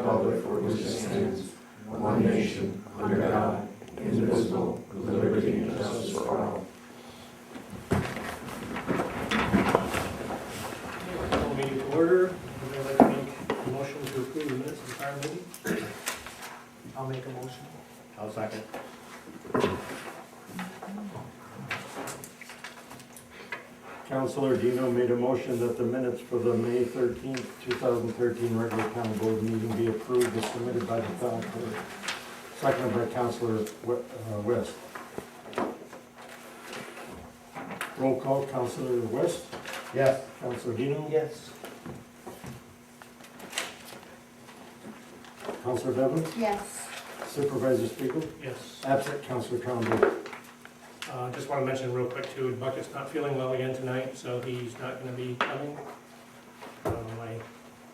republic for which it stands, one nation, under God, indivisible, with liberty and justice for all. Call meeting to order. Would I like to make a motion to approve the minutes of the prior meeting? I'll make a motion. I'll second. Councilor Dino made a motion that the minutes for the May 13th, 2013 regular county board meeting be approved as submitted by the town clerk. Seconded by Councilor West. Roll call, Councilor West, Yes. Councilor Dino, Yes. Councilor Devon, Yes. Supervisor Spiegel, Yes. absent Councilor Trombley. Just want to mention real quick too, Bucket's not feeling well again tonight, so he's not going to be coming. I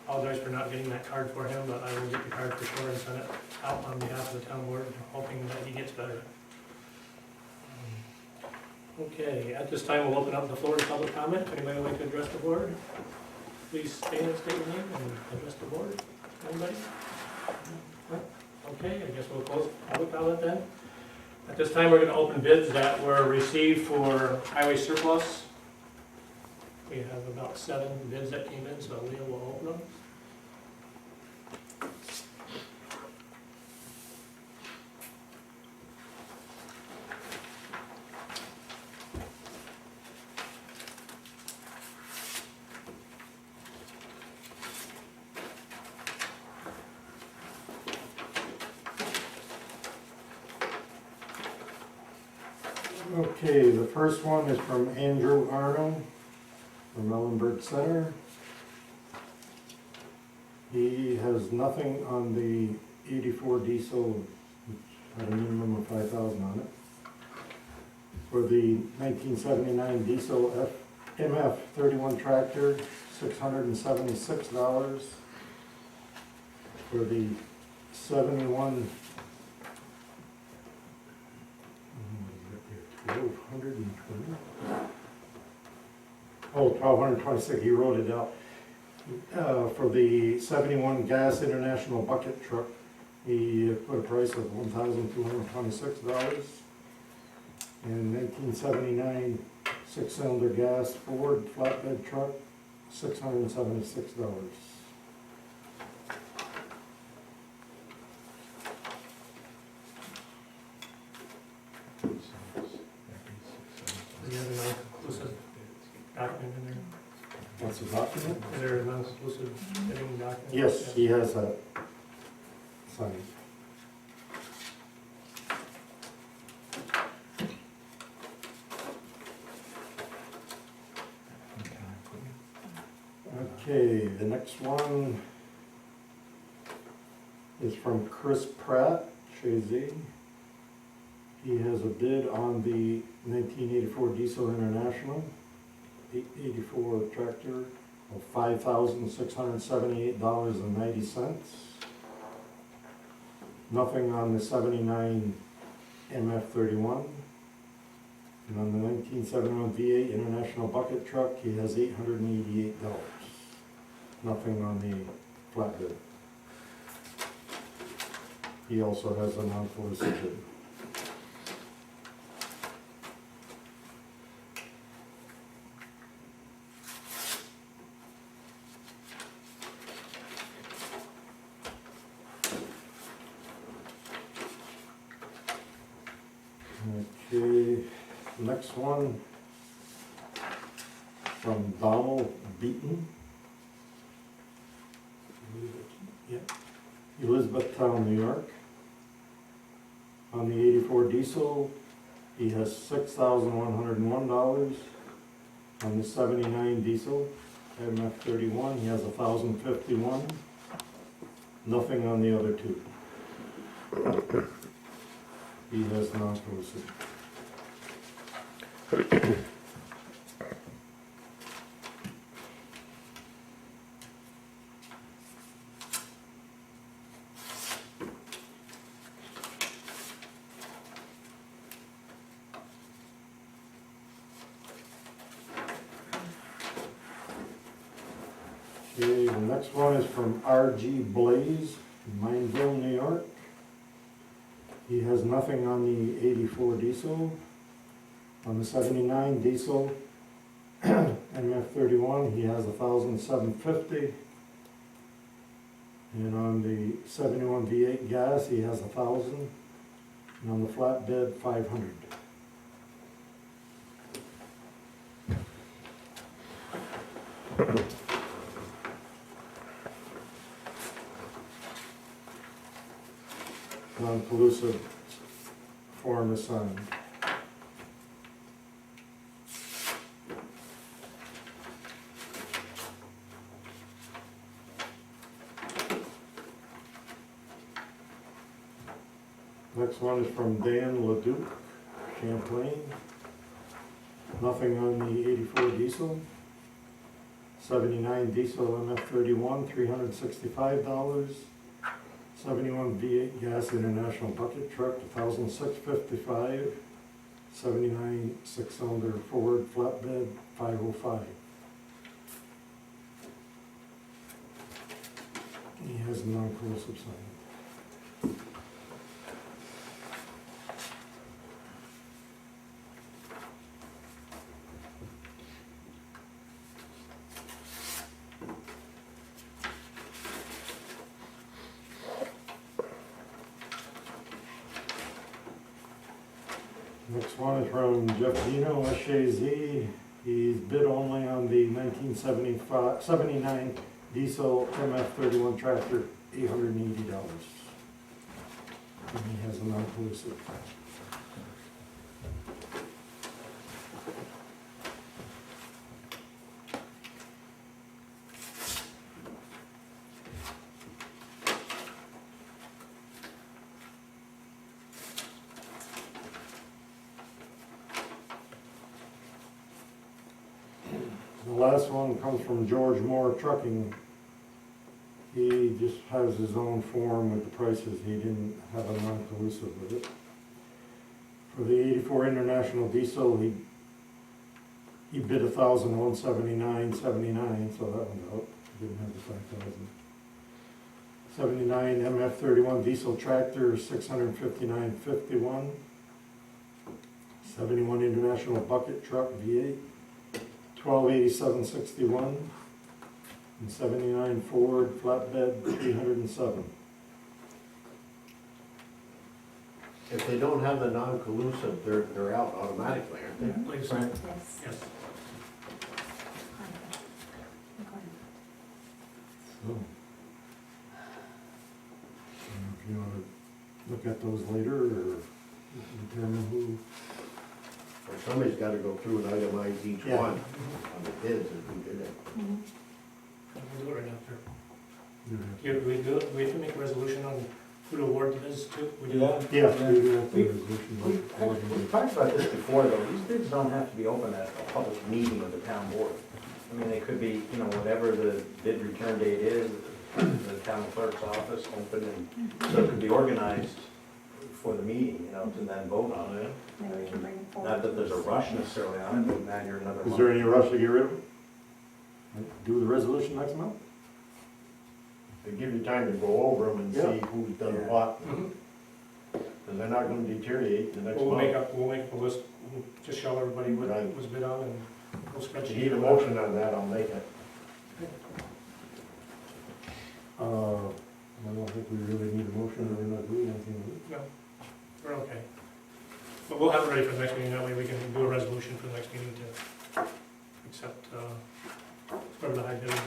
apologize for not getting that card for him, but I will get the card for sure and send it out on behalf of the town board, hoping that he gets better. Okay, at this time, we'll open up the floor to public comment. Anybody would like to address the board? Please stand and state your name and address the board. Anybody? No? Okay, I guess we'll close public comment then. At this time, we're going to open bids that were received for highway surplus. We have about 7 bids that came in, so Leah will open them. Okay, the first one is from Andrew Arnold from Ellenberg Center. He has nothing on the 84 diesel, which had a minimum of 5,000 on it. For the 1979 diesel MF 31 tractor, $676. For the 71 $1,226, he wrote it out. For the 71 gas international bucket truck, he put a price of $1,226. And 1979 6-cylinder gas Ford flatbed truck, $676. Do you have an non-conclusive document in there? What's the document? Is there a non-conclusive bidding document? Yes, he has that signed. Okay, the next one is from Chris Pratt, Chazy. He has a bid on the 1984 Diesel International 84 tractor of $5,678.90. Nothing on the 79 MF 31. And on the 1971 V8 International bucket truck, he has $888. Nothing on the flatbed. He also has a non-solicited bid. Okay, next one from Donald Beaton. Elizabethtown, New York. On the 84 diesel, he has $6,101. On the 79 diesel, MF 31, he has $1,051. Nothing on the other two. He has non-conclusive. Okay, the next one is from R.G. Blaze, Mineville, New York. He has nothing on the 84 diesel. On the 79 diesel, MF31, he has 1,750. And on the 71 V8 gas, he has 1,000. And on the flatbed, 500. Non-collusive form assigned. Next one is from Dan Leduc, Champlain. Nothing on the 84 diesel. 79 diesel MF31, $365. 71 V8 gas international bucket truck, $1,655. 79 six-cylinder Ford flatbed, $505. He has a non-collusive sign. Next one is from Jeff Dino, Chazy. He's bid only on the 1979 diesel MF31 tractor, $880. And he has a non-collusive. The last one comes from George Moore Trucking. He just has his own form with the prices. He didn't have a non-collusive with it. For the 84 International Diesel, he bid $1,179.79, so that one's out. He didn't have the 5,000. 79 MF31 Diesel Tractor, $659.51. 71 International Bucket Truck V8. $1,287.61, and 79 Ford flatbed, $307. If they don't have the non-collusive, they're out automatically, aren't they? Please. Right. Yes. Yes. So, if you want to look at those later, or determine who. Or somebody's gotta go through and itemize each Yeah. one on the bids and who did it. Mhm. We'll do it right after. you We have to make a resolution on who to award the bids to. We do Yeah. that? Yeah, we do have the We- resolution. We've talked about this before, though, these bids don't have to be open at a public meeting of the town board. I mean, they could be, whatever the bid return date is, the town clerk's office open, and so it could be organized for the meeting, to then vote on it. Maybe we can bring it forward. Not that there's a rush necessarily on it, but now you're another Is month. there any rush to get rid of it? Do the resolution next month? They give you time to go over them and Yeah. see who's done what, Mhm. because they're not gonna deteriorate the next We'll make month. up a list, and just show everybody what Right. was bid on, and we'll If spreadsheet. you need a motion on that, I'll make it. I don't think we really need a motion, or we're not doing anything with it. No, we're okay. But we'll have it ready for the next meeting, that way we can do a resolution for the next meeting to accept, whatever the high bid is.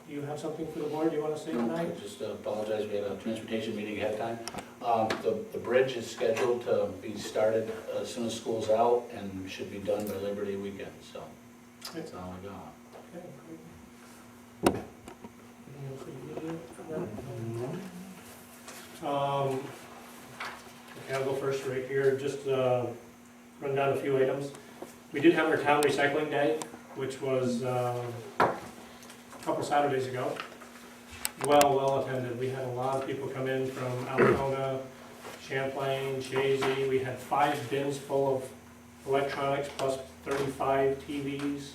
Do you have something for the board you want to say I tonight? just apologize, we had a transportation meeting ahead of time. The bridge is scheduled to be started as soon as school's out and should be done by Labor Day weekend, so that's all I got. Okay, great. Anything else that you need for that? Okay, I'll go first right here, just run down a few items. We did have our town recycling day, which was a couple Saturdays ago. Well attended. We had a lot of people come in from Algona, Champlain, Chazy. We had 5 bins full of electronics plus 35 TVs.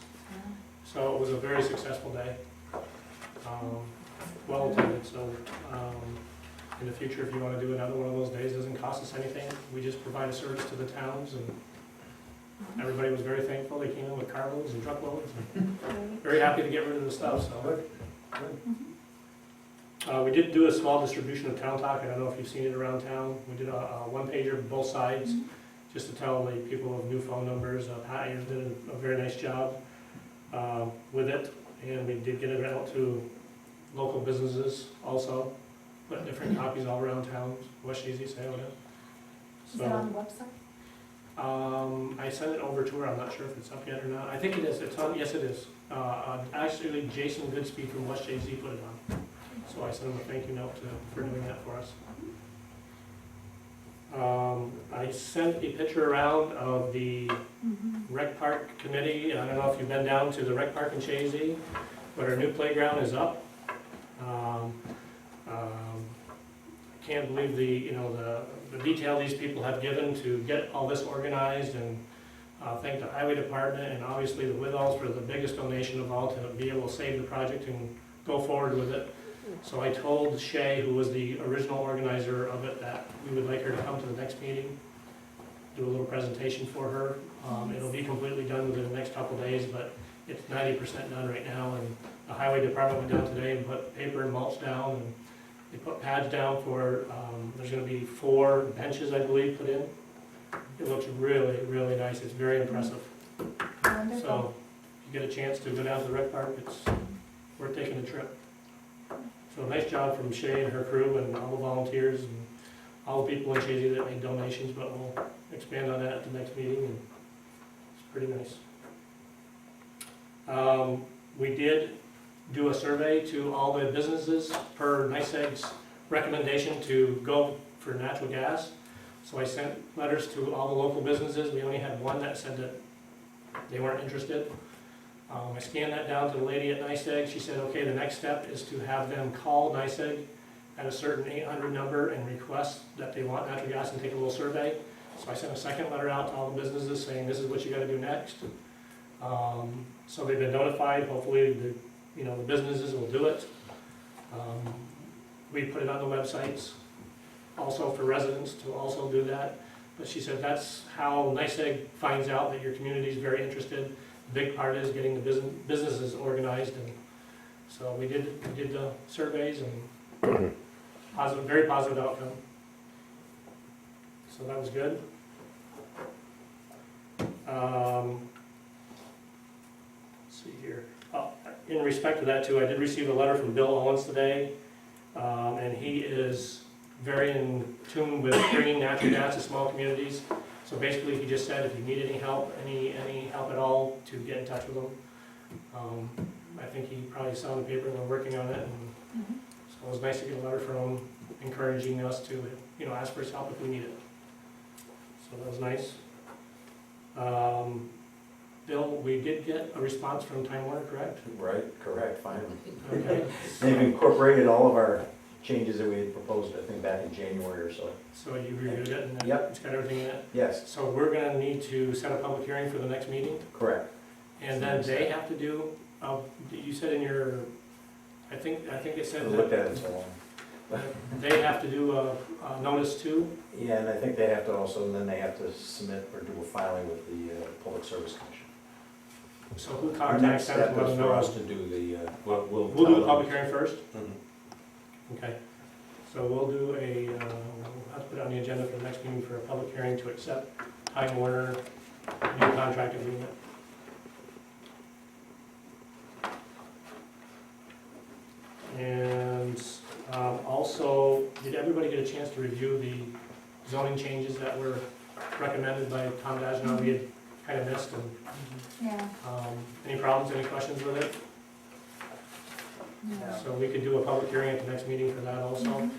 So it was a very successful day. well attended, so, in the future, if you wanna do another one of those days, it doesn't cost us anything. We just provide a service to the towns, and everybody was very thankful. They came in with carloads and truckloads, and very happy to get rid of the stuff, so. Good. We did do a small distribution of town talk. I don't know if you've seen it around town. We did a one-pager both sides, just to tell the people of new phone numbers. Pat Ayers did a very nice job with it, and we did get it out to local businesses also, put different copies all around town, West Chazy, Salem. Is it on the website? I sent it over to her. I'm not sure if it's up yet or not. I think it is. It's on, yes, it is. Actually, Jason Goodspeed from West Chazy put it on. So I sent him a thank you note for doing that for us. I sent a picture around of the rec park committee. I don't know if you've been down to the rec park in Chazy, but our new playground is up. I can't believe the detail these people have given to get all this organized, and thank the highway department and obviously the Withals for the biggest donation of all to be able to save the project and go forward with it. So I told Shay, who was the original organizer of it, that we would like her to come to the next meeting, do a little presentation for her. It'll be completely done within the next couple days, but it's 90% done right now. And the highway department went down today and put paper and mulch down, and they put pads down for, there's gonna be 4 benches, I believe, put in. It looks really, really nice. It's very impressive. Wonderful. So if you get a chance to go down to the rec park, it's worth taking a trip. So nice job from Shay and her crew and all the volunteers and all the people in Chazy that made donations, but we'll expand on that at the next meeting, and it's pretty nice. We did do a survey to all the businesses per NICEAG's recommendation to go for natural gas. So I sent letters to all the local businesses. We only had one that said that they weren't interested. I scanned that down to the lady at NICEAG. She said, okay, the next step is to have them call NICEAG at a certain 800 number and request that they want natural gas and take a little survey. So I sent a second letter out to all the businesses saying, this is what you gotta do next. So they've been notified. Hopefully the businesses will do it. We put it on the websites also for residents to also do that. But she said that's how NICEAG finds out that your community is very interested. The big part is getting the businesses organized, and so we did the surveys, and very positive outcome. So that was good. Let's see here. In respect to that too, I did receive a letter from Bill Owens today, and he is very in tune with bringing natural gas to small communities. So basically, he just said if you need any help at all, to get in touch with him. I think he probably saw in the paper and we're working on it, and so it was nice to get a letter from him encouraging us to ask for his help if we need it. So that was nice. Bill, we did get a response from Time Warner, correct? Right, correct, finally. Okay. They've incorporated all of our changes that we had proposed, I think, back in January or so. So you reviewed it, and Yep. it's got everything in it? Yes, So we're gonna need to set a public hearing for the next meeting, correct. and then they have to do, you said in your, I think it I said looked that at it so long. they have to do a notice too. Yeah, and I think they have to also, and then they have to submit or do a filing with the Public Service Commission. So who Our next contacts them step to let is them for know? us to do the, we'll We'll do tell a them. public hearing first? Mhm. Okay. So we'll do we'll have to put it on the agenda for the next meeting for a public hearing to accept Time Warner new contract agreement. And also, did everybody get a chance to review the zoning changes that were recommended by Tom Dagenau? We had kind of missed, and Yeah. any problems, any questions with it? No. So we could do a public hearing at the next meeting for that also,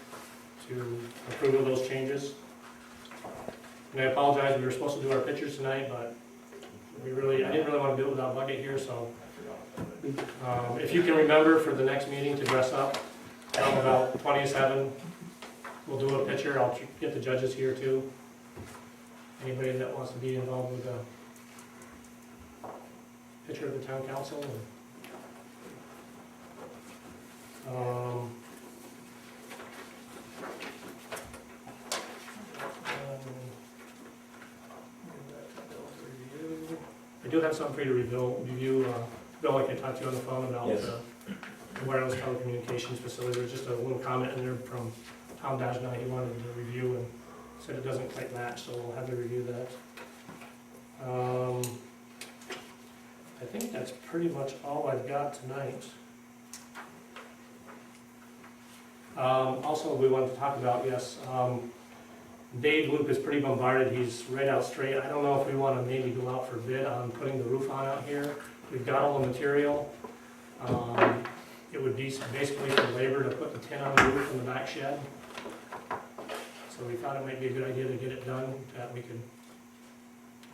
to approve of those changes. And I apologize, we were supposed to do our pictures tonight, but I didn't really want to do it without Bucket here, so. If you can remember for the next meeting to dress up, about 20 to 7, we'll do a picture. I'll get the judges here too. Anybody that wants to be involved with a picture of the town council. Um, I do have some for you to review, Bill, like I talked to you on the phone about Yes. the wireless telecommunications facility. There's just a little comment in there from Tom Dajna, he wanted to review and said it doesn't quite match, so we'll have to review that. I think that's pretty much all I've got tonight. Also, we wanted to talk about, yes, Dave Luke is pretty bombarded, he's right out straight. I don't know if we wanna maybe go out for bid on putting the roof on out here. We've got all the material. It would be basically for labor to put the tin on the roof in the back shed. So we thought it might be a good idea to get it done, that we could,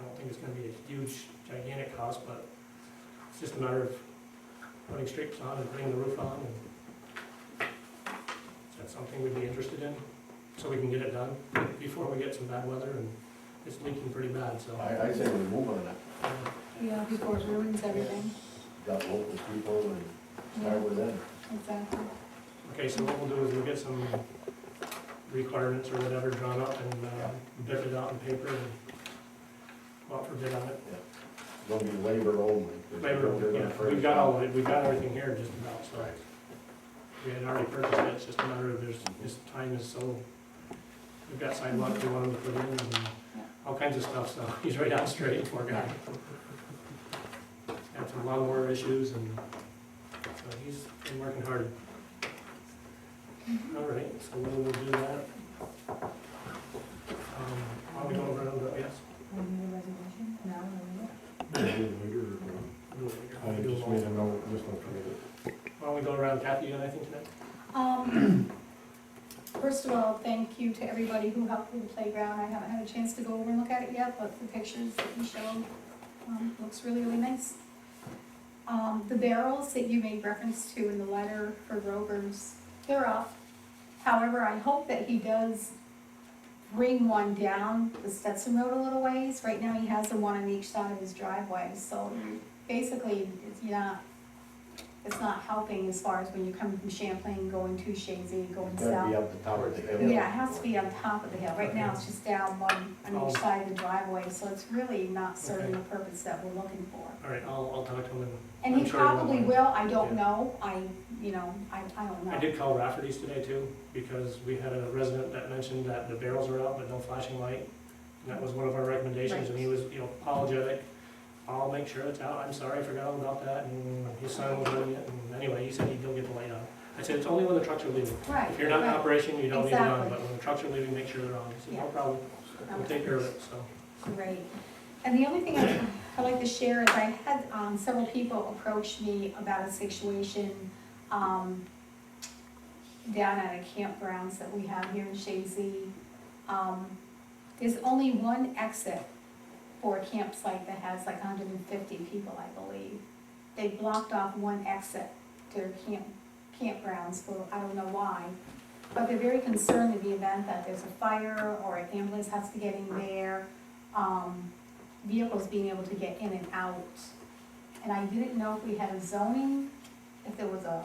I don't think it's gonna be a huge, gigantic cost, but it's just a matter of putting strips on and putting the roof on. And is that something we'd be interested in? So we can get it done before we get some bad weather, and it's leaking pretty bad, so. I say we move on it. Yeah, before it ruins everything. Got local people and start with them. Exactly. Okay, so what we'll do is we'll get some requirements or whatever drawn up and bid it out in paper and go out for bid on it. Gonna be labor only. 'cause Labor, they're gonna yeah, furnish we've got it. all of it, we've got everything here just about, so. We had already purchased it, it's just a matter of this time is so, we've got sidewalk we want him to put in and all kinds of stuff, so he's right out straight, poor guy. Had some lawnmower issues and, so he's been working hard. All right, so we'll do that. While we go around, yes? Want to do a resolution? No, no, I just made a note, just don't forget it. Why don't we go around, Kathy, you got anything tonight? First of all, thank you to everybody who helped with the playground. I haven't had a chance to go over and look at it yet, but the pictures that you showed, looks really, really nice. The barrels that you made reference to in the letter for Rovers, they're up. However, I hope that he does bring one down the Stetson Road a little ways. Right now, he has the one on each side of his driveway, so basically, it's not helping as far as when you come from Champlain, going to Chazy, going Gotta south. be up the top of the hill. Yeah, it has to be on top of the hill. Right now, it's just down one on each side of the driveway, so it's really not serving the purpose that we're looking for. All right, I'll talk to him and. And he I'm sure he won't probably mind. will, I don't Yeah. know, I don't know. I did call Rafferty's today too, because we had a resident that mentioned that the barrels are out, but no flashing light. And that was one of our recommendations, and he was, apologetic. I'll make sure it's out, I'm sorry, I forgot all about that, and his son was running it, and anyway, he said he'd go get the light on. I said, it's only when the trucks are leaving. Right, If you're not in right. operation, you don't need it on, Exactly. but when the trucks are leaving, make sure they're on. He said, no Yeah. problem, we'll take care of it, so. Great. And the only thing I'd like to share is I had several people approach me about a situation down at a campgrounds that we have here in Chazy. There's only one exit for a campsite that has like 150 people, I believe. They blocked off one exit to their campgrounds for, I don't know why. But they're very concerned in the event that there's a fire or an ambulance has to get in there. Vehicles being able to get in and out. And I didn't know if we had a zoning, if there was a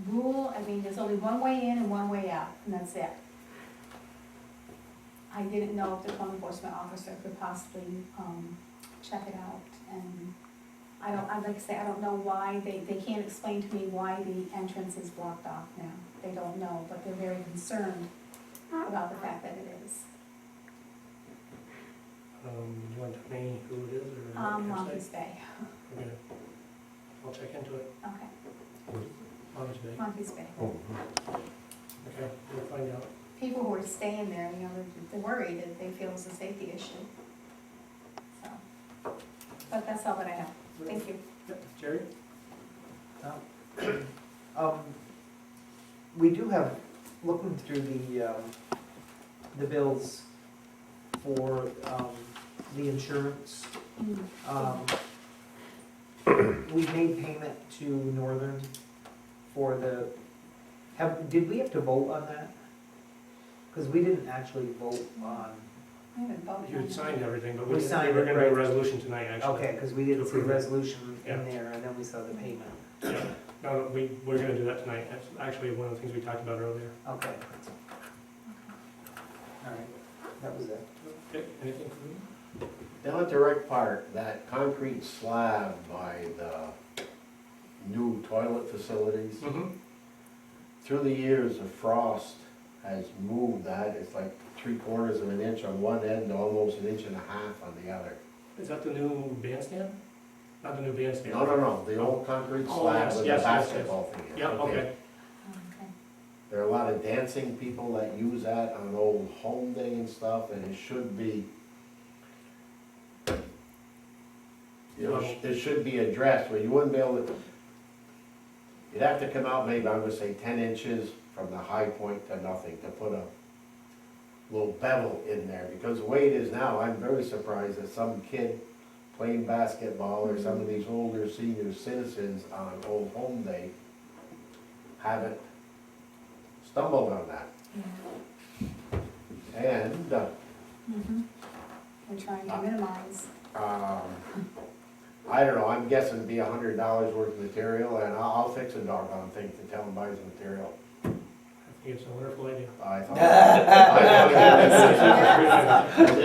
rule. I mean, there's only one way in and one way out, and that's it. I didn't know if the code enforcement officer could possibly, check it out. And I'd like to say, I don't know why, they can't explain to me why the entrance is blocked off now. They don't know, but they're very concerned about the fact that it is. You want to tell me who it is, or? what Monty's campsite? Bay, Okay. I'll check into it, okay, Monty's Bay. Monty's Bay. Oh, Okay, we'll find out. People who are staying there, they're worried that they feel it's a safety issue. So, but that's all that I have. Thank you. Yep. Jerry? We do have, looking through the bills for, the insurance, we made payment to Northern for did we have to vote on that? Cause we didn't actually vote on, I haven't voted You on had that. signed everything, but We we signed were it, gonna do a right. resolution tonight, actually. okay, cause we didn't see the approve it. resolution Yeah. in there, and then we saw the payment. Yeah. No, we're gonna do that tonight. That's actually one of the things we talked about earlier. Okay. All right, that was it. Okay, anything from you? Down at the rec park, that concrete slab by the new toilet facilities, Mm-hmm. through the years, the frost has moved that. It's like 3/4 of an inch on one end, almost 1.5 inches on the other. Is that the new bandstand? Not the new bandstand? No, the old concrete Oh, slab yes, with the yes, yes, basketball thing. in it. Yeah, okay. Okay. There are a lot of dancing people that use that on old home day and stuff, and it should be, you know, it should be addressed, where you wouldn't be able to, you'd have to come out maybe, I'm gonna say 10 inches from the high point to nothing, to put a little bevel in there, because the way it is now, I'm very surprised that some kid playing basketball, or some of these older senior citizens on old home day haven't stumbled on that. And, Mhm. We're trying to minimize. I don't know, I'm guessing it'd be $100 worth of material, and I'll fix a doggone thing to tell them buys the material. I think it's a wonderful idea. I thought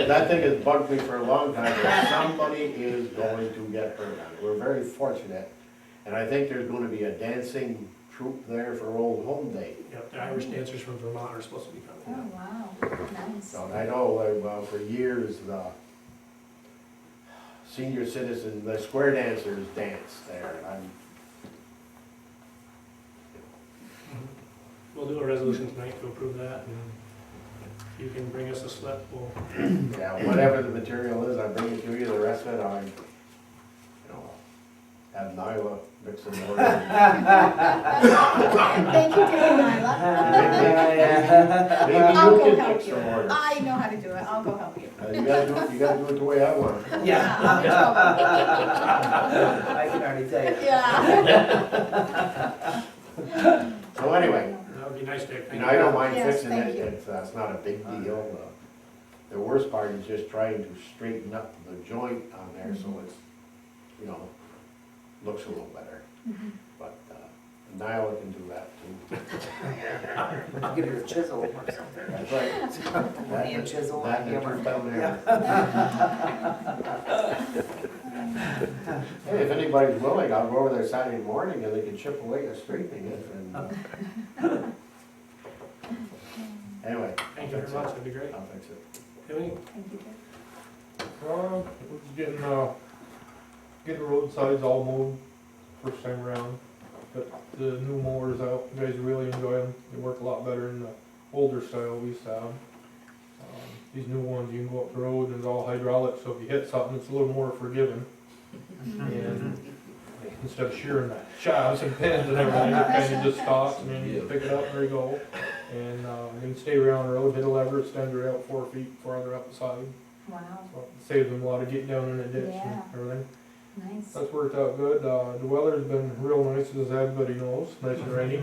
that thing has bugged me for a long time, that somebody is going to get hurt on it. We're very fortunate, and I think there's gonna be a dancing troupe there for Old Home Day. Yep, the Irish dancers from Vermont are supposed to be Oh, coming. wow, nice. So I know, well, for years, the senior citizens, the square dancers dance there, and I'm, We'll do a resolution tonight to approve that, and if you can bring us a slip, we'll, yeah, whatever the material is, I bring it to you, the rest of it, I, you know, have Nyla mix it more. Thank you, dear Nyla. Maybe I'll you go can help fix you. some more. I know how to do it, I'll go help you. You gotta do it the way I want it. Yeah. I'm in trouble. I can already tell you. Yeah. So anyway, that would be nice, Dick. you Thank know, I don't mind Yes, fixing thank it, you. it's not a big deal. The worst part is just trying to straighten up the joint on there so it's, you know, looks a little better. Mhm. But Nyla can do that too. Give her a chisel or something. That's right. Money and chisel. That and the hammer. truth down there. Hey, if anybody's willing, I'll go over there Saturday morning and they can chip away at straightening it and, anyway. Thank you very much, that'd be great. I'll fix it. Haley? Thank you, dear. We're just getting the roadsides all mowed first time around. Got the new mowers out, you guys really enjoy them, they work a lot better than the older style we used to have. These new ones, you can go up the road and it's all hydraulic, so if you hit something, it's a little more forgiving. And instead of shearing the shafts and pins and everything, it kinda just stops and then you pick it up and there you go. And you can stay around the road, hit a lever, extend her out 4 feet farther up the side. Wow, So it saves them a lot of getting down in the ditch and Yeah. everything. nice. That's worked out good. The weather's been real nice, as everybody knows, nice and rainy,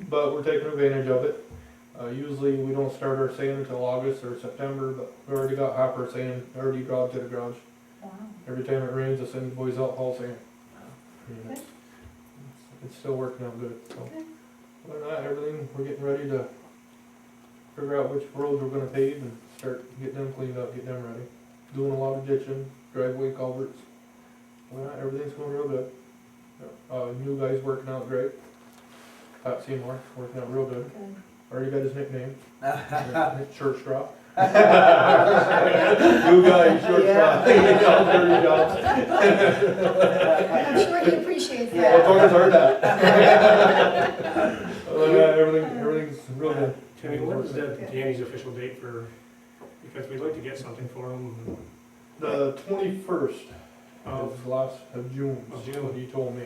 but we're taking advantage of it. Usually we don't start our sand until August or September, but we already got half our sand already dropped to the garage. Wow. Every time it rains, I send the boys out haul sand. And Good. it's still working out good, so. Good. Other than that, everything, we're getting ready to figure out which roads we're gonna pave and start getting them cleaned up, getting them ready. Doing a lot of ditching, driveway culverts. Well, everything's going real good. New guy's working out great. Pat Seymour, working out real good. Good. Already got his nickname. Church drop. New guy, short Yeah. drop. I'm sure he appreciates Yeah. Well, that. Tony's heard that. Everything's real good. Timmy, what is Danny's official date for, because we'd like to get something for him. The 21st of June, Of is June. what he told me.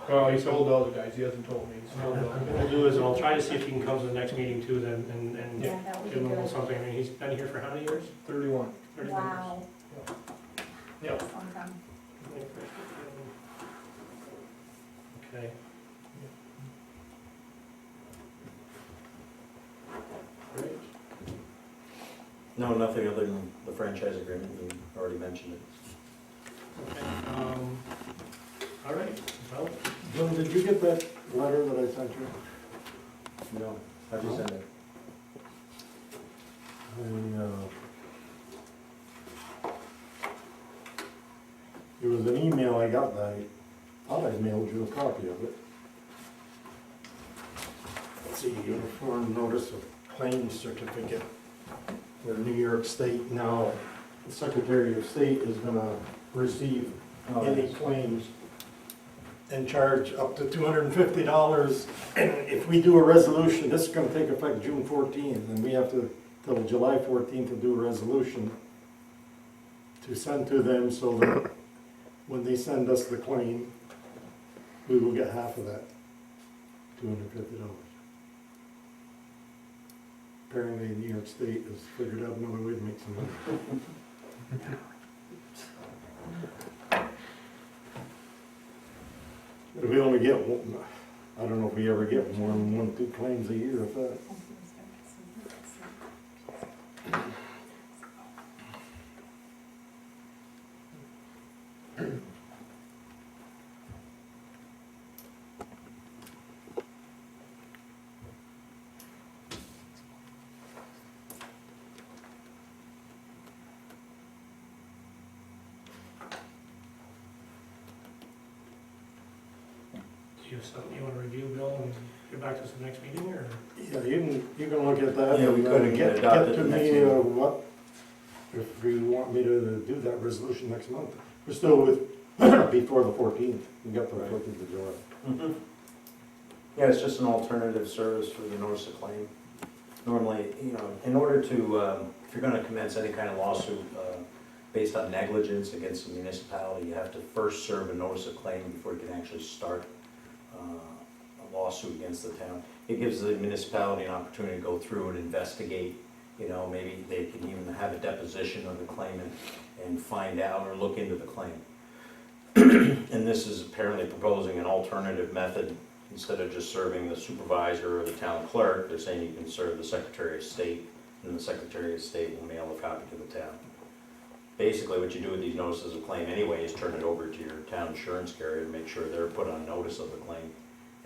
Well, he told the other guys, he hasn't told me. He's told the What other we'll guys. do is I'll try to see if he can come to the next meeting too then, and Yeah, that would give be him a little good. something. I mean, he's been here for how many years? 31. 31 years. Wow. Yep. Long time. Okay. Great. No, nothing other than the franchise agreement, we already mentioned it. Okay, all right, well, Bill, did you get that letter that I sent you? No, how'd you send it? It was an email I got that I thought I mailed you a copy of it. Let's see, uniform notice of claim certificate. The New York State now, the Secretary of State is gonna receive any claims and charge up to $250. And if we do a resolution, this is gonna take effect June 14th, and we have to, till July 14th to do a resolution to send to them so that when they send us the claim, we will get half of that, $250. Apparently New York State has figured out another way to make some money. If we only get one, I don't know if we ever get more than 1, 2 claims a year, if that. Do you have something you wanna review, Bill, and get back to us the next meeting, or? Yeah, you can look at that. Yeah, we and, couldn't get adopted to the next me, meeting. what, if you want me to do that resolution next month. We're still with, before the 14th, we got the 14th of July. Mhm. Yeah, it's just an alternative service for the notice of claim. Normally, you know, in order to, if you're gonna commence any kind of lawsuit based on negligence against a municipality, you have to first serve a notice of claim before you can actually start a lawsuit against the town. It gives the municipality an opportunity to go through and investigate, you know, maybe they can even have a deposition of the claimant and find out or look into the claim. And this is apparently proposing an alternative method. Instead of just serving the supervisor or the town clerk, they're saying you can serve the Secretary of State, and the Secretary of State will mail a copy to the town. Basically, what you do with these notices of claim anyway is turn it over to your town insurance carrier to make sure they're put on notice of the claim.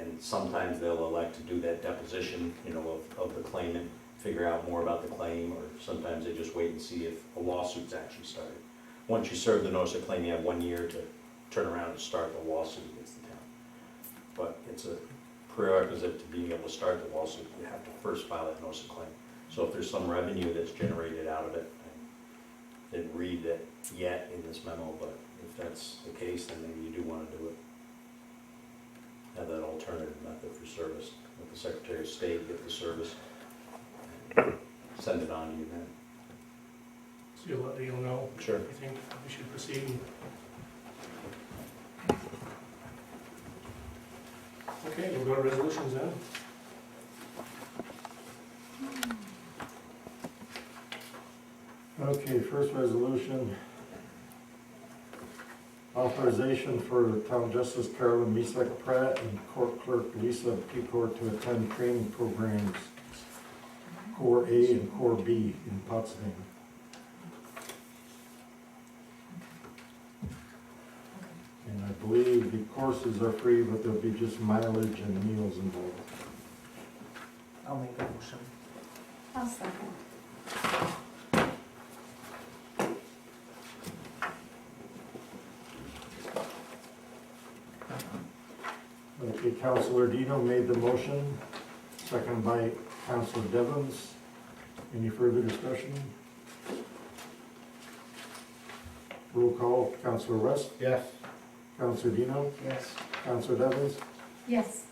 And sometimes they'll elect to do that deposition, you know, of the claimant, figure out more about the claim, or sometimes they just wait and see if a lawsuit's actually started. Once you serve the notice of claim, you have 1 year to turn around and start the lawsuit against the town. But it's a prerequisite to being able to start the lawsuit, you have to first file that notice of claim. So if there's some revenue that's generated out of it, I didn't read that yet in this memo, but if that's the case, then maybe you do want to do it. Have that alternative method for service, with the Secretary of State, get the service, and send it on to you then. So you'll know, Sure. I think we should proceed. Okay, we'll go to resolutions then. Okay, first resolution. Authorization for Town Justice Carolyn Misak Pratt and Court Clerk Lisa Pecor to attend training programs, Core A and Core B in Potsdam. And I believe the courses are free, but there'll be just mileage and meals involved. I'll make a motion. I'll second. Okay, Counselor Dino made the motion, seconded by Counselor Devons. Any further discussion? Roll call, Counselor West, Yes. Counselor Dino, Yes. Counselor Devons, Yes.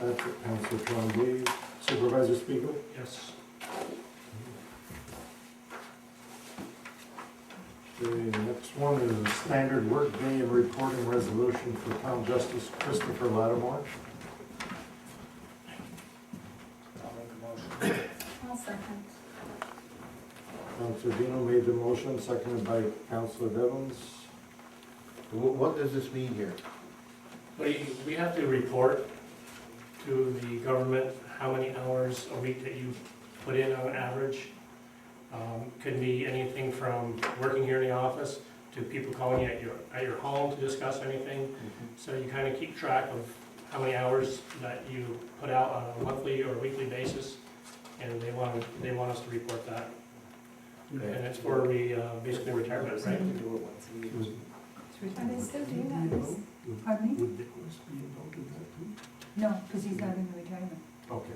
that's it, Counselor Trombley, Supervisor Spiegel. Yes. Okay, the next one is a standard workday and reporting resolution for Town Justice Christopher Lattimore. I'll make a motion. I'll second. Counselor Dino made the motion, seconded by Counselor Devons. What does this mean here? We have to report to the government how many hours a week that you put in on average. Could be anything from working here in the office to people calling you at your home to discuss anything. So you kind of keep track of how many hours that you put out on a monthly or weekly basis, and they want us to report that. And it's for basically retirement, right? We do it once a year. Are they still doing that? Pardon me? Would Nicholas be involved in that too? No, because he's not in the retirement. Okay.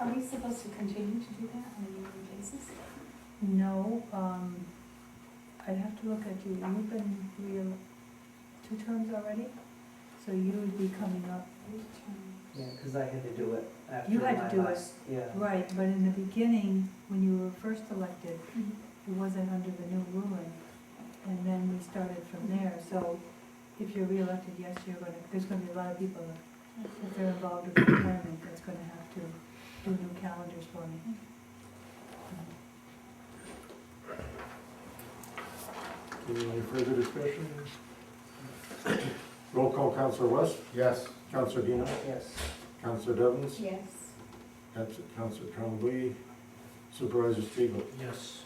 Are we supposed to continue to do that on a yearly basis? No, I'd have to look at you. You've been real 2 terms already, so you would be coming up. Yeah, because I had to do it after You had to my do it. last- Yeah. Right, but in the beginning, when you were first elected, Mhm. it wasn't under the new ruling. And then we started from there, so if you're reelected, yes, there's gonna be a lot of people, if they're involved with retirement, that's gonna have to do new calendars for me. Any further discussion? Roll call, Counselor West, Yes. Counselor Dino, Yes. Counselor Devens, Yes. absent Counselor Trombley, Supervisor Spiegel. Yes.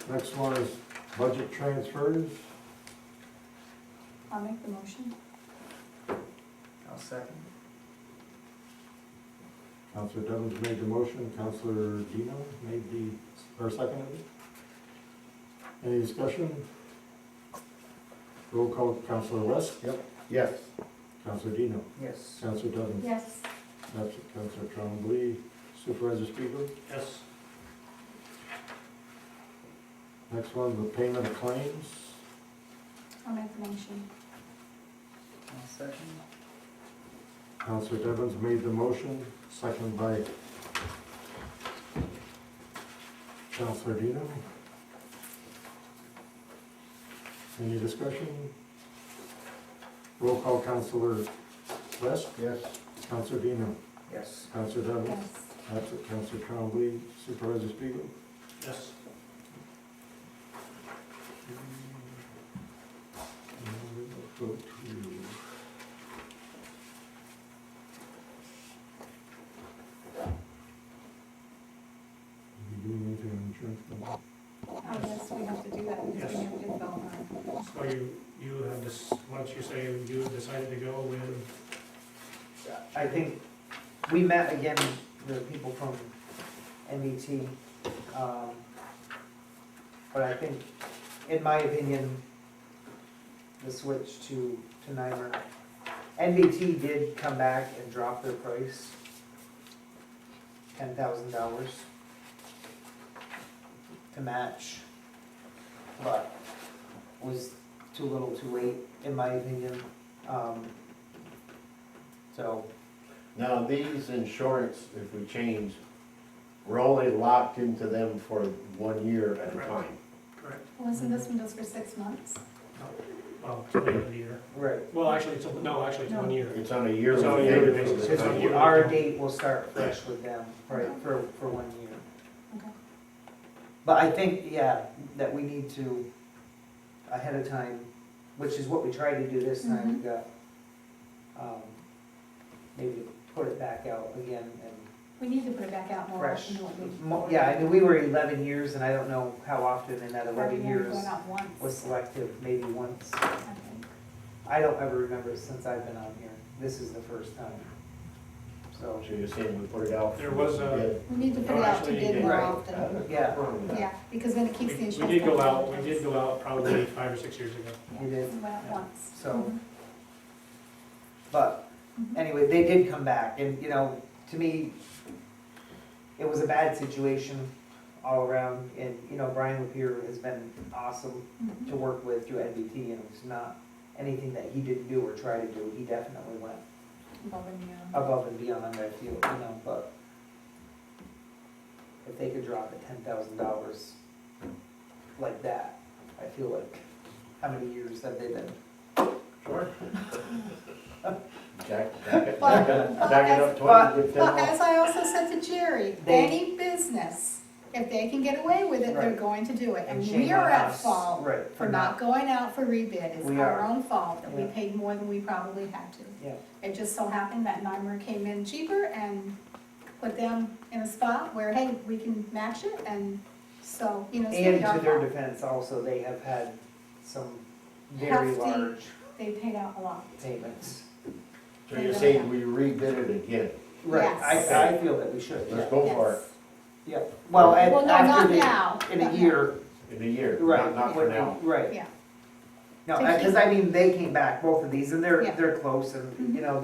Next one is budget transfers. I'll make the motion. I'll second. Counselor Devens made the motion, Counselor Dino made or seconded it. Any discussion? Roll call, Counselor West, Yes. Counselor Dino, Yes. Counselor Devens, Yes. absent Counselor Trombley, Supervisor Spiegel. Yes. Next one, the payment of claims. I'll make the motion. I'll second. Counselor Devens made the motion, seconded by Counselor Dino. Any discussion? Roll call, Counselor West, Yes. Counselor Dino, Yes. Counselor Devens, Yes. absent Counselor Trombley, Supervisor Spiegel. Yes. And we will go to Are we doing anything on insurance company? Oh, yes, we have to do that because we Yes. never did vote on it. So you have this, once you say you decided to go with, I think we met again, the people from NBT. But I think, in my opinion, the switch to Nymer. NBT did come back and drop their price, $10,000 to match, but was too little too late, in my opinion. So, Now, these insurance, if we change, we're only locked into them for 1 year at a time. correct? Wasn't this one just for 6 months? Well, till the end of the year. right. Well, actually, it's 1 year. It's on a yearly It's on a yearly basis. basis. Because It's on a yearly our basis. date will start fresh with them, right, for 1 year. Okay. But I think, yeah, that we need to, ahead of time, which is what we tried to do this time, we got, maybe put it back out again and We need to put it back out more fresh. often than what we. Yeah, I mean, we were 11 years, and I don't know how often in that 11 Probably only years Going out once. was selective, maybe once. I think. I don't ever remember since I've been on here. This is the first time. So, So you're saying we put it out? There was a- bid? We need to put Oh, it out to actually, bid you more did. often. yeah, Yeah, because then it keeps the We insurance. did go out, company we did go out probably 5 or 6 years ago. Yeah, You did? We went out once. So- Mhm. but Mhm. anyway, they did come back, and, you know, to me, it was a bad situation all around, and, you know, Brian Lapeer has been awesome Mhm. to work with through NBT, and it's not anything that he didn't do or try to do, he definitely went Above and beyond. above and beyond, I feel, you know, but if they could drop it $10,000 like that, I feel like, how many years have they been? Sure. Jack it up But 20, get 10 But off. as I also said to Jerry, They- any business, if they can get away with it, they're Right. going to do it. And shame we are on at us, fault right, for not going out for rebid. It's We our are. own fault that we Yeah. paid more than we probably had to. Yeah. It just so happened that Nymer came in cheaper and put them in a spot where, hey, we can match it, and so, you know, it's really And our to their fault. defense also, they have had some very Hefty. large They paid out a lot. payments. So you're saying we rebid it again? Right, Yes. I feel that we should, yeah. Let's go for it, Yeah, well, Well, no, after not the, now. in not a now. year, in a year, right. not for when- now. Right. Yeah. No, To because keep- I mean, they came back, both of these, and Yeah. they're close, and, Mhm. you know,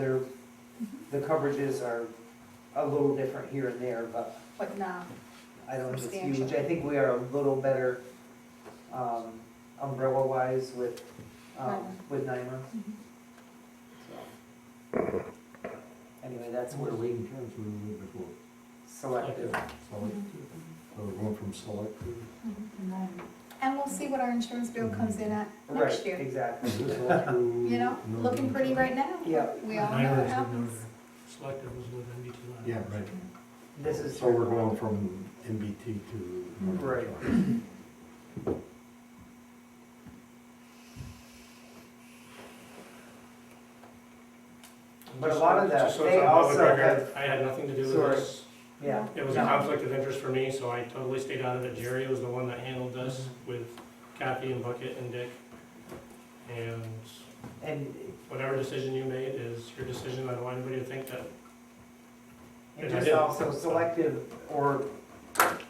the coverages are a little different here and there, but But no, I don't think it's huge. Substantial. I think we are a little better, umbrella-wise with NYMER. Mhm. So. Anyway, that's where we Insurance we were before. selected. Selective. So we're going from selective. And then, and we'll see what our insurance bill comes in at Right, next year. exactly. Is this all through? You know, looking pretty right now. Yeah. We all know Mine what was with happens. Northern. Selective was with NBT last. Yeah, right. This is. So we're going from MBT to. Right. But a lot of that, Just so it's they on public also record, have, I had nothing to do with Sorry. this. yeah. It was a conflict of interest for me, so I totally stayed out of it. Jerry was the one that handled this with Kathy and Bucket and Dick. And And, whatever decision you made is your decision. I don't want anybody to think that. and And I just did. also selective or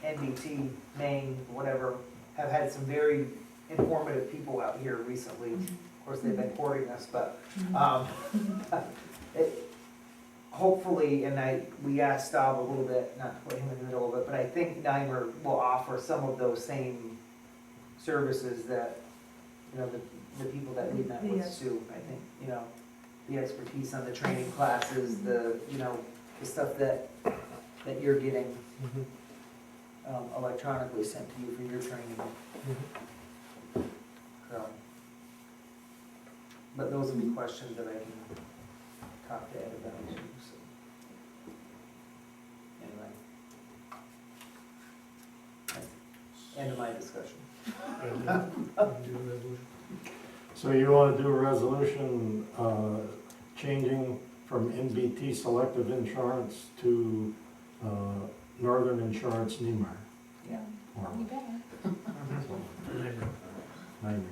NBT, Maine, whatever, have had some very informative people out here recently. Of course, they've been courting us, but, it- hopefully, and we asked Staub a little bit, not to put him in the middle of it, but I think NYMER will offer some of those same services that, you know, the people that we met with Yes. Sue, I think, you know, the expertise on the training classes, the, you know, the stuff that you're getting electronically sent to you for your training. So, but those will be questions that I can talk to Ed about too, so. Anyway. That's end of my discussion. Do the resolution. So you want to do a resolution, changing from NBT Selective Insurance to, Northern Insurance Niemeyer? Yeah. Or, You better. Niemeyer,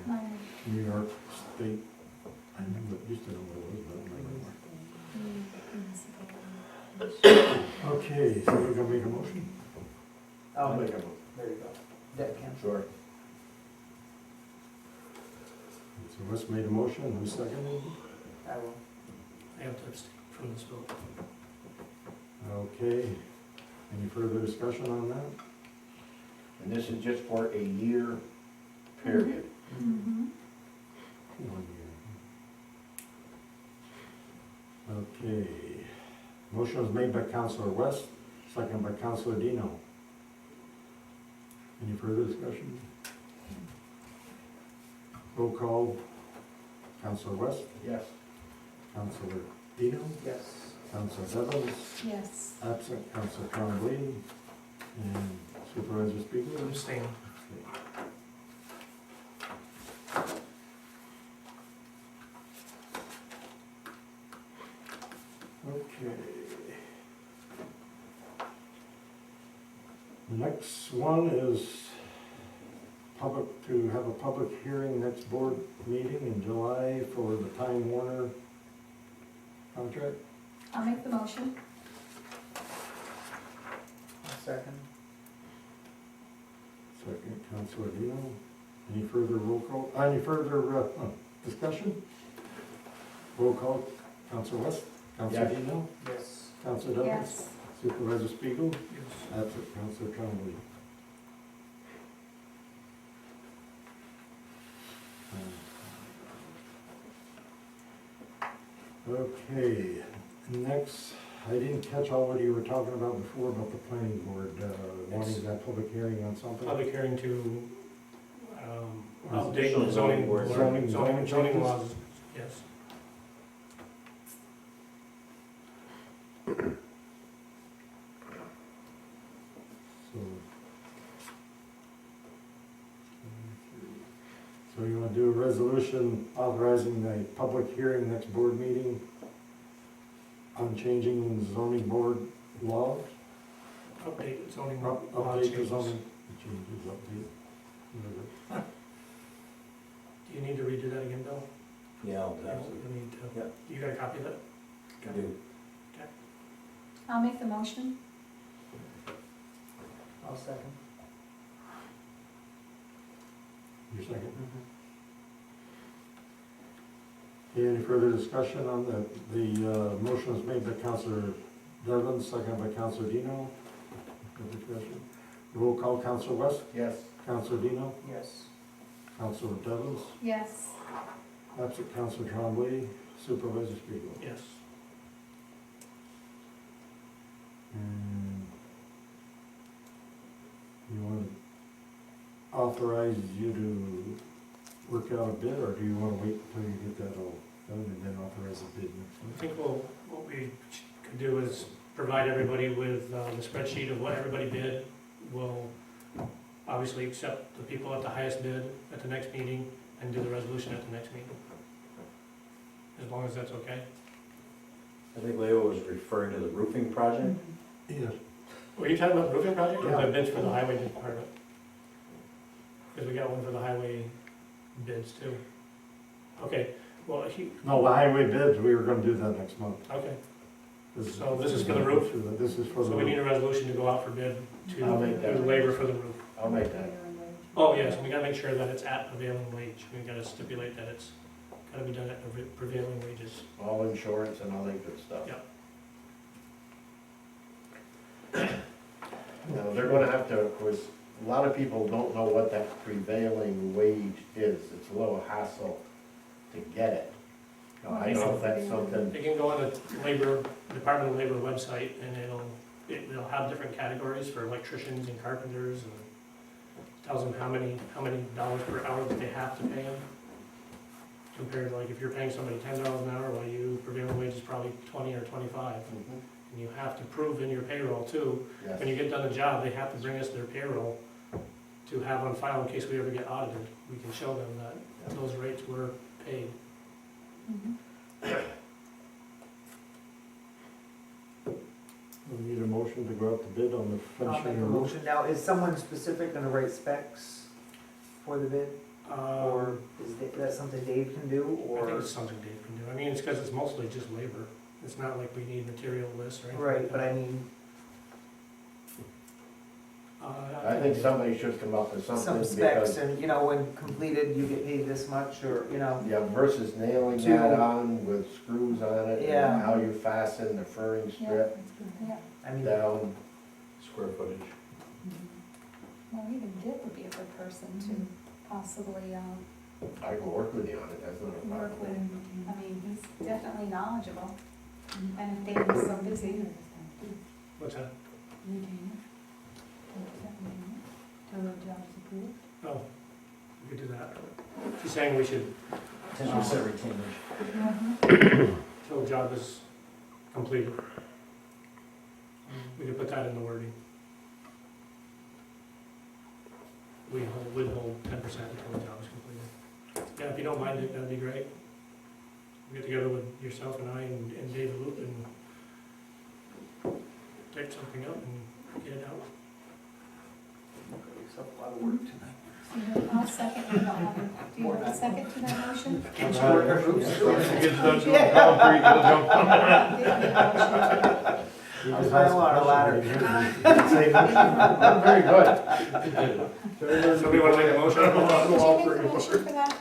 Mine. New York State. I knew it, used to know what it was, but I don't know anymore. Okay, so we're gonna make a motion? I'll make a move. There you go. That can. Sure. So Wes made a motion, who seconded? I will. I have to abstain from this vote. Okay, any further discussion on that? And this is just for a year period. Mm-hmm. 1 year. Okay, motion was made by Counselor West, second by Counselor Dino. Any further discussion? Roll call, Counselor West, Yes. Counselor Dino, Yes. Counselor Devils, Yes. absent Counselor Trombley, and Supervisor Spiegel. Abstain. Okay. Next one is to have a public hearing next board meeting in July for the Time Warner contract. I'll make the motion. Second. Second, Counselor Dino. Any further roll call, any further discussion? Roll call, Counselor West, Counselor Yes. Dino, Yes. Counselor Douglas, Yes. Supervisor Spiegel, Yes. absent Counselor Trombley. Okay, next, I didn't catch all what you were talking about before about the planning board, wanting that public hearing on something. Public hearing to, Or update the zoning zoning board, board. Zoning zoning changes? laws, yes. So you want to do a resolution authorizing the public hearing next board meeting on changing zoning board laws? Update the zoning law Update the changes. zoning, changes, update. whatever. Do you need to redo that again, Bill? Yeah, I'll have to, You need to. Yep. You got a copy of it? can do. I'll make the motion. I'll second. Your second? Okay, any further discussion on the motion was made by Counselor Devlin, second by Counselor Dino. No discussion. Roll call, Counselor West, Yes. Counselor Dino, Yes. Counselor Devlin, Yes. absent Counselor Trombley, Supervisor Spiegel. Yes. And you want to authorize you to work out a bid, or do you want to wait until you get that all done and then authorize a bid next I month? think what we could do is provide everybody with the spreadsheet of what everybody bid. We'll obviously accept the people at the highest bid at the next meeting and do the resolution at the next meeting. As long as that's okay. I think Leo was referring to the roofing project. Yes. Were you talking about the roofing project or Yeah. the bids for the highway department? Because we got one for the highway bids too. Okay, well, No, the highway bids, we were gonna do that next month. okay, So this is for the roof? This is for the so we need roof. a resolution to go out for bid to I'll make that. do labor for the roof. I'll make that. Oh, yes, we gotta make sure that it's at prevailing wage. We gotta stipulate that it's gotta be done at prevailing wages. All insurance and all that good stuff. Yep. Now, they're gonna have to, of course, a lot of people don't know what that prevailing wage is. It's a little hassle to get it. Now, I don't know if that's something, They can go on the labor, Department of Labor website and it'll have different categories for electricians and carpenters and tells them how many dollars per hour that they have to pay them. Compared to like if you're paying somebody $10 an hour, while you prevailing wage is probably 20 or 25. And you have to prove in your payroll too, when you yes. get done the job, they have to bring us their payroll to have on file in case we ever get audited. We can show them that those rates were paid. We need a motion to go out to bid on the I'll make finishing a of the roof. motion. Now, is someone specific gonna write specs for the bid? Or is that something Dave can do, I think or? it's something Dave can do. I mean, it's because it's mostly just labor. It's not like we need material lists or anything. like Right, but that. I mean, I think somebody should come up with some something specs because, and, you know, when completed, you get paid this much, or, you know. yeah, versus nailing To- that on with screws on it. Yeah. And how you fasten the furring strip Yeah, I mean, down. Square footage. well, even Dick would be a good person to possibly, I can work with you on it, that's not a work problem. with. I mean, he's definitely knowledgeable, and if Dave is so busy. What's that? Till the job's approved. Oh, we could do that. She's saying we should, 10% retainage. till the job is completed. We could put that in the wording. We withhold 10% until the job is completed. Yeah, if you don't mind it, that'd be great. We'll get together with yourself and I and Dave Loop and take something up and get it out. it's a lot of work tonight. I'll second, do you have a second to that motion? If it gets done to a concrete, you'll jump on it. He I was just gonna asked want a a ladder. question. Say motion. Very good. Somebody wanna make a motion? Did you make the motion for that?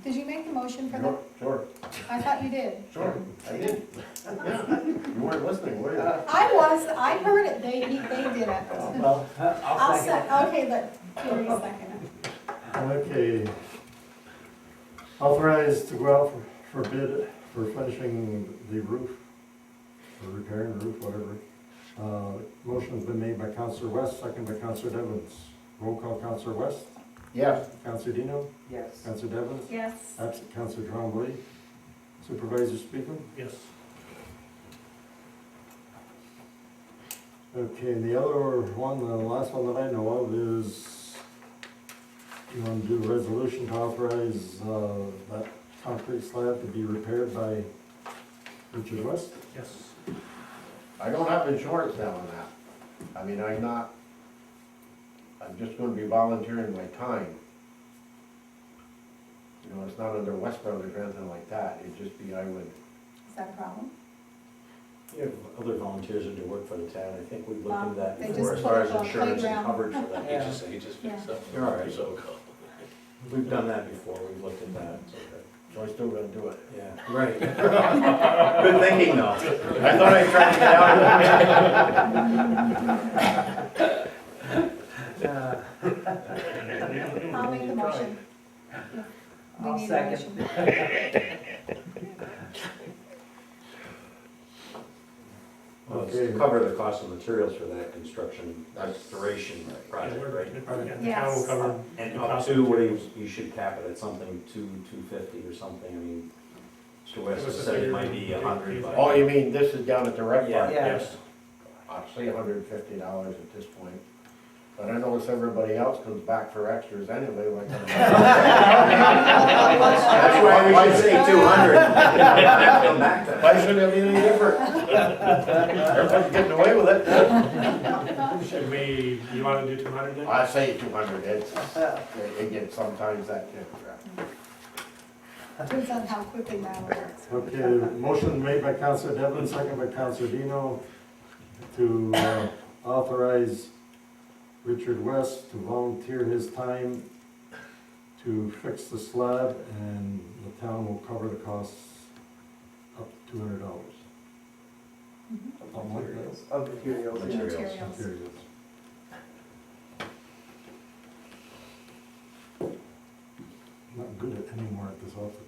Did you make the motion for that? Sure, I thought you did. sure, I did. Yeah, you weren't listening, were you? I heard it, they did it. Well, I'll second. Okay, but, Jerry second it. Okay. Authorized to go out for bid for finishing the roof, or repairing the roof, whatever. Motion's been made by Counselor West, second by Counselor Devlin. Roll call, Counselor West, Yes. Counselor Dino, Yes. Counselor Devlin, Yes. absent Counselor Trombley. Supervisor Speakman. Yes. Okay, and the other one, the last one that I know of is, you want to do a resolution to authorize that concrete slab to be repaired by Richard West? Yes. I don't have insurance now on that. I mean, I'm just gonna be volunteering my time. You know, it's not under West Brothers or anything like that, it'd just be, I would, Is that a problem? You have other volunteers that do work for the town, I think we've looked into that They before, just as put far it as on a insurance and playground. coverage for that. Yeah. He just fixed up. You're all right. So cool. We've done that before, we've looked at that, it's okay. so I still gotta do it. Yeah, right. Good thinking, though. I thought I tried to get out of it. I'll make the motion. We I'll need a second. motion. Well, it's Okay. to cover the cost of materials for that construction restoration Yeah, project, we're- right? The town will Yes. cover. And the up cost to, of what do materials. you should cap it at something, 250 or something, I mean, Mr. West What's has the said it figure? might be 100, but. Oh, you mean, this is down at the rec Yeah, park? Yeah. yes. I'd say $150 at this point. But I notice everybody else comes back for extras anyway, like. That's why we should say 200. Come back to Why should it be any different? Everybody's getting away with it. Should we, you wanna do 200 then? I say 200, it's, again, sometimes that can, Depends on how quickly that works. Okay, motion made by Counselor Devlin, second by Counselor Dino, to authorize Richard West to volunteer his time to fix the slab, and the town will cover the costs up to $200. Materials. Of materials. yeah. Materials. Materials. Not good at anymore at this off the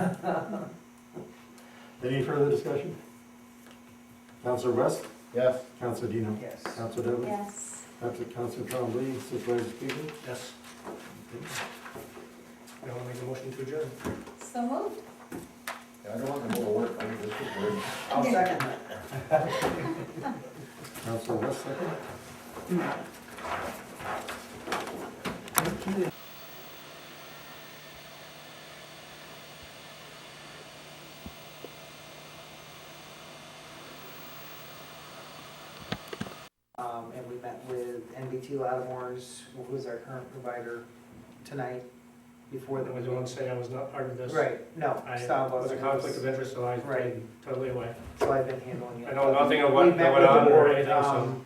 cuff. Any further discussion? Counselor West? yes. Counselor Dino? Yes. Counselor Devlin? Yes. Counselor Trombley, Supervisor Speaker? Yes. You wanna make a motion to adjourn? So moved. I don't want to go to work, I mean, this is weird. I'll second that. Counselor West, second? And we met with NBT Lattimore, who is our current provider, tonight, before the I was meeting. going to say I was not part of this. Right, no, I Staub was a wasn't. conflict of interest, so I Right. stayed totally away. So I've been handling it. I know nothing of We what met went with the on or board, anything, so.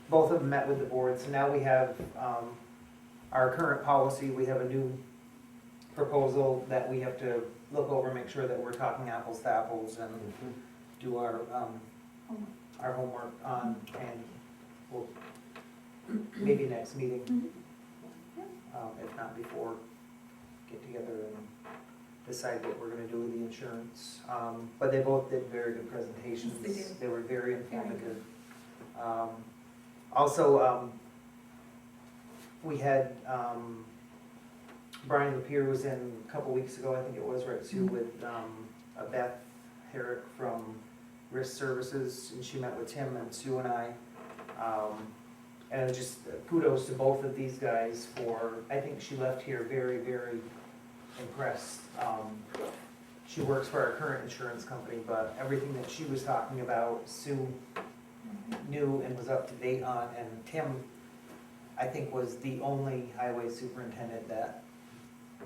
Both of them met with the board, so now we have, our current policy, we have a new proposal that we have to look over, make sure that we're talking apples to apples and do our homework on, and we'll, maybe next meeting, if not before, get together and decide what we're gonna do with the insurance. But they both did very good presentations. Yes, they did. They were very informative. Also, we had, Brian Lapierre was in a couple weeks ago, I think it was, right, Sue, with Beth Herrick from Risk Services, and she met with Tim and Sue and I. And just kudos to both of these guys for, I think she left here very, very impressed. She works for our current insurance company, but everything that she was talking about, Sue knew and was up to date on, and Tim, I think, was the only highway superintendent that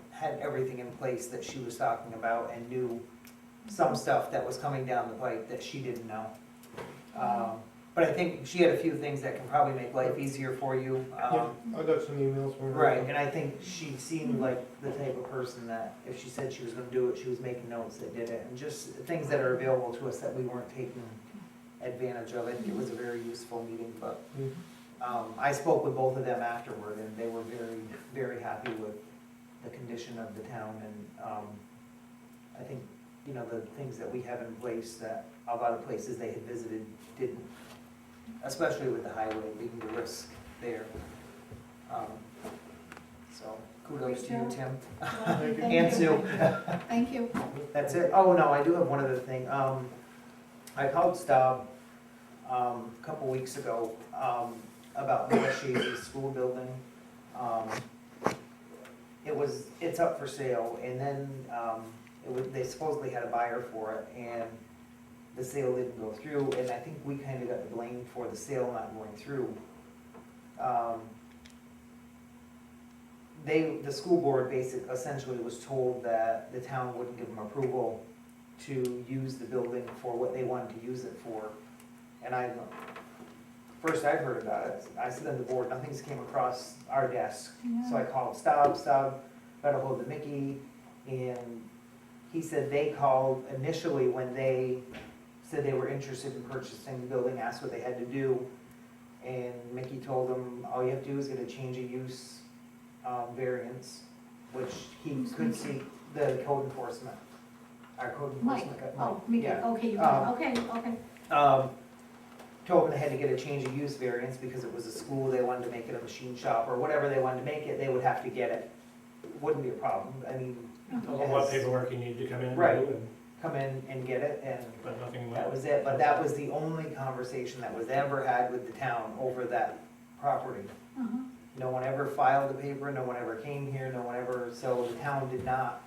had everything in place that she was talking about and knew some stuff that was coming down the pipe that she didn't know. But I think she had a few things that can probably make life easier for you. Yeah, I got some emails from her. Right, and I think she seemed like the type of person that if she said she was gonna do it, she was making notes that did it, and just things that are available to us that we weren't taking advantage of. I think it was a very useful meeting, but I spoke with both of them afterward, and they were very, very happy with the condition of the town, and I think, you know, the things that we have in place that a lot of places they had visited didn't, especially with the highway being the risk there. So kudos to you, Tim. Thank And you. Sue. Thank you. That's it. Oh, no, I do have one other thing. I called Staub, a couple weeks ago, about the Chazy school building. It's up for sale, and then, they supposedly had a buyer for it, and the sale didn't go through, and I think we kinda got the blame for the sale not going through. the school board essentially was told that the town wouldn't give them approval to use the building for what they wanted to use it for. And first I'd heard about it, I said to the board, nothing's came across our desk. So I called Staub, got a hold of Mickey, and he said they called initially when they said they were interested in purchasing the building, asked what they had to do. And Mickey told them, all you have to do is get a change of use variance, which he could seek the code enforcement. Our code Mike, enforcement. oh, Mickey, Yeah. okay, okay. Told them they had to get a change of use variance because it was a school, they wanted to make it a machine shop, or whatever they wanted to make it, they would have to get it. Wouldn't be a problem, I mean, Tell them what paperwork you need to come in and do, Right. and- come in and get it, and but nothing that more. was it. But that was the only conversation that was ever had with the town over that property. Uh-huh. No one ever filed the paper, no one ever came here, no one ever, so the town did not,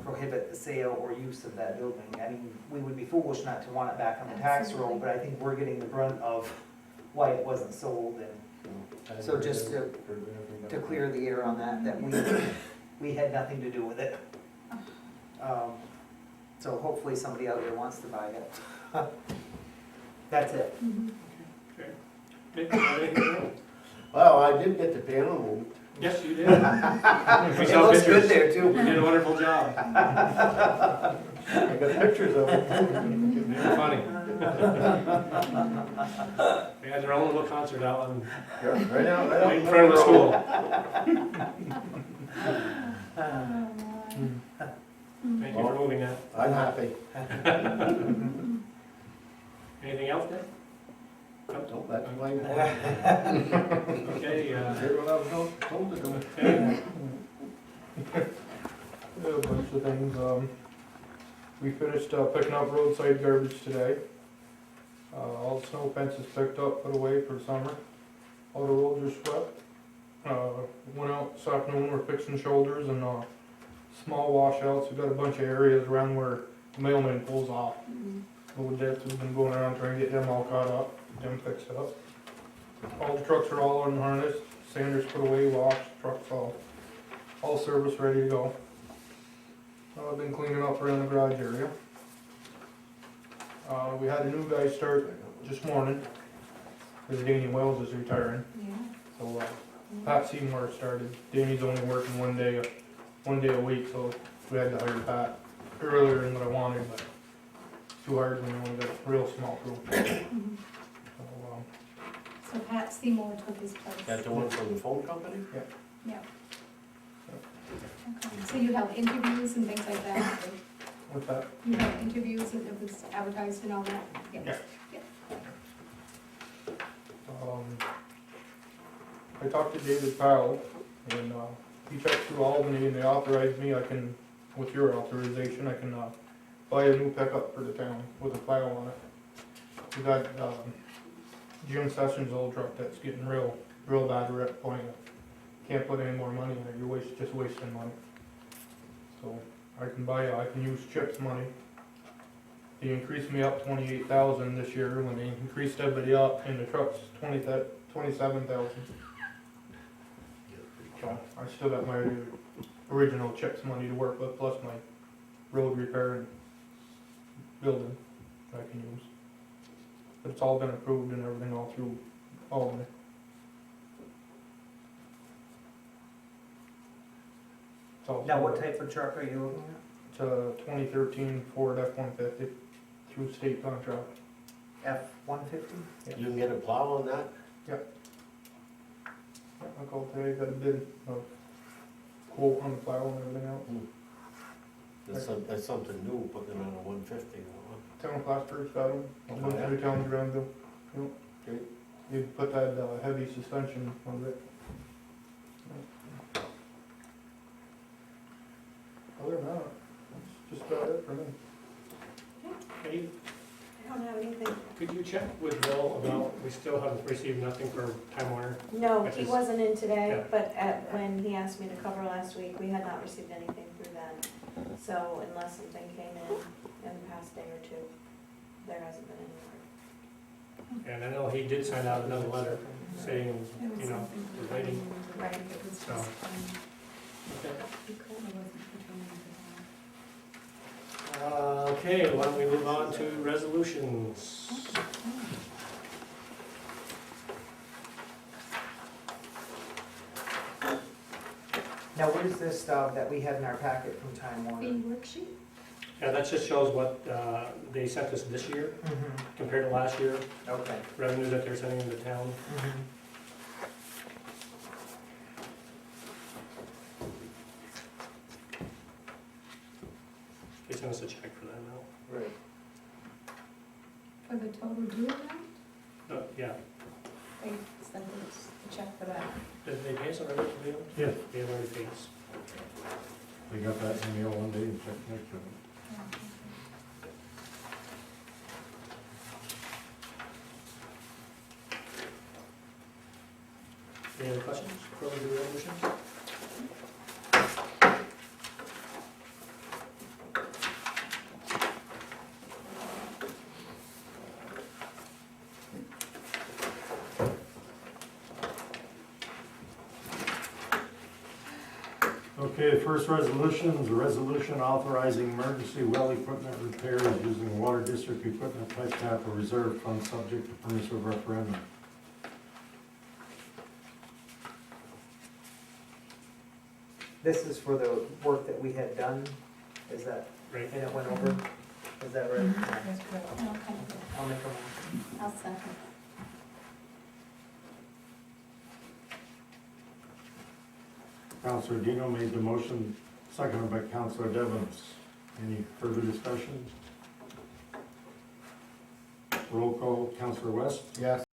prohibit the sale or use of that building. I mean, we would be foolish not to want it back on the tax roll, Absolutely. but I think we're getting the brunt of why it wasn't sold. And so just to clear the air on that we had nothing to do with it. So hopefully somebody out there wants to buy it. That's it. Mhm. Okay. Nick, you have anything else? Well, I did get the panel moved. Yes, you did. We It saw looks good pictures. there too. You did a wonderful job. I got pictures of it. Very funny. They had their own little concert out on, Yeah, right out right in front of the school. Thank you for moving that. I'm happy. Anything else, Nick? Nope, that's my Okay, Here's what I was told to do. okay. Yeah, a bunch of things, we finished picking up roadside garbage today. All the snow fences picked up, put away for the summer. All the roads are swept. Went out this afternoon, we're fixing shoulders and, small washouts. We've got a bunch of areas around where the mailman pulls off. Load depths, we've been going around trying to get them all caught up, them fixed up. All the trucks are all unharnessed, sanders put away, washed, trucks all service ready to go. I've been cleaning up around the garage area. We had a new guy start this morning, because Danny Wells is retiring, Yeah. so Pat Seymour started. Danny's only working one day a week, so we had to hire Pat earlier than what I wanted, but it's too hard when you only got a real small crew. Mhm. So, So Pat Seymour took his place. That's the one from the phone company? Yeah. Okay, so you held interviews and things like that? with that, You held interviews and it was advertised and all that? Yeah. I talked to David Powell, and he checked through Albany, and they authorized me, with your authorization, I can buy a new pickup for the town with a plow on it. We got Jim Sessions' old truck that's getting real bad at that point. Can't put any more money in it, you're just wasting money. So I can use Chip's money. He increased me up 28,000 this year when they increased everybody up, and the truck's 27,000. So I still got my original Chip's money to work with, plus my road repair and building I can use. But it's all been approved and everything all through Albany. It's all Now, what through- type of truck are you looking It's a 2013 Ford F-150 through state contract. at? F-150? You can get a plow on that? I called today, got a bid, quote on the plow and everything else. That's something new, putting on a 150. Town of Plattsburgh's got them, a bunch Oh, yeah? of other towns around them. Yep. Great. You put that heavy suspension on it. Other than that, that's just about it for me. Any, I don't have anything. could you check with Bill about, we still haven't received nothing for Time Warner? No, Which he is- wasn't in today, Yeah. but when he asked me to cover last week, we had not received anything through them. So unless something came in the past day or two, there hasn't been any word. And I know he did send out another letter saying, It was you know, something we're waiting. Right, it was just, So. Okay. it wasn't pertaining to Okay, why don't we move on to resolutions? Now, what is this stuff that we had in our packet from Time the Warner? worksheet? Yeah, that just shows what they sent us this year compared to last year, Okay. revenue that they're sending into town. They sent us a check for that now. Right. For the total due amount? Yeah, They sent us a check for that. did they pay us already for the, Yeah, they have already paid us. they got that in the mail one day and checked next to it. Any other questions before we do resolutions? Okay, the first resolution is a resolution authorizing emergency well equipment repairs using water district equipment type capital reserve fund subject to permissive referendum. This is for the work that we had done, is that, Right. and it went over, is that right? that. That's correct. Okay, I'll make a motion. I'll second. Counselor Dino made the motion, seconded by Counselor Devens. Any further discussion? Roll call, Counselor West? Yes.